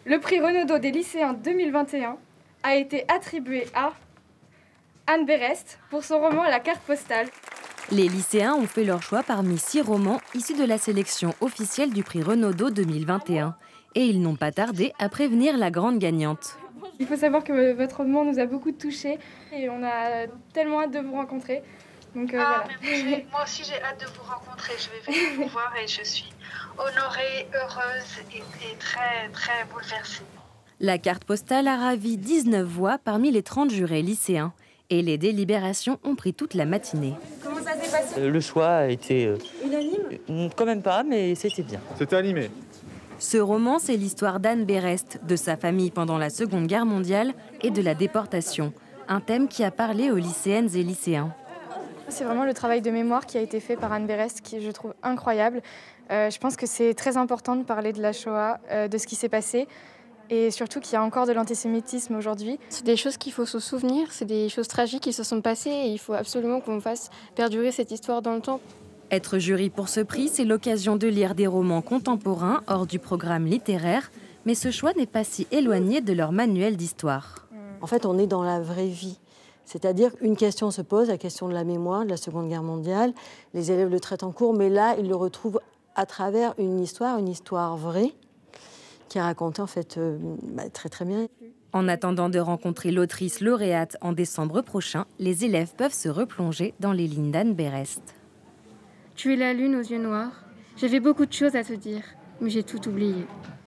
Le prix Renaudot des lycéens 2021 a été attribué à Anne Berest pour son roman La carte postale. Les lycéens ont fait leur choix parmi 6 romans issus de la sélection officielle du prix Renaudot 2021. Et ils n'ont pas tardé à prévenir la grande gagnante. Il faut savoir que votre roman nous a beaucoup touchés et on a tellement hâte de vous rencontrer. Donc, voilà. Mais moi aussi j'ai hâte de vous rencontrer, je vais venir vous voir et je suis honorée, heureuse et très très bouleversée. La carte postale a ravi 19 voix parmi les 30 jurés lycéens. Et les délibérations ont pris toute la matinée. Comment ça s'est passé? Le choix a été... Unanime? Quand même pas, mais c'était bien. C'était animé. Ce roman, c'est l'histoire d'Anne Berest, de sa famille pendant la Seconde Guerre mondiale et de la déportation. Un thème qui a parlé aux lycéennes et lycéens. C'est vraiment le travail de mémoire qui a été fait par Anne Berest, qui je trouve incroyable. Je pense que c'est très important de parler de la Shoah, de ce qui s'est passé, et surtout qu'il y a encore de l'antisémitisme aujourd'hui. C'est des choses qu'il faut se souvenir, c'est des choses tragiques qui se sont passées et il faut absolument qu'on fasse perdurer cette histoire dans le temps. Être jury pour ce prix, c'est l'occasion de lire des romans contemporains hors du programme littéraire, mais ce choix n'est pas si éloigné de leur manuel d'histoire. En fait, on est dans la vraie vie. C'est-à-dire qu'une question se pose, la question de la mémoire, de la Seconde Guerre mondiale. Les élèves le traitent en cours, mais là, ils le retrouvent à travers une histoire vraie, qui est racontée en fait très très bien. En attendant de rencontrer l'autrice lauréate en décembre prochain, les élèves peuvent se replonger dans les lignes d'Anne Berest. Tu es la lune aux yeux noirs. J'avais beaucoup de choses à te dire, mais j'ai tout oublié.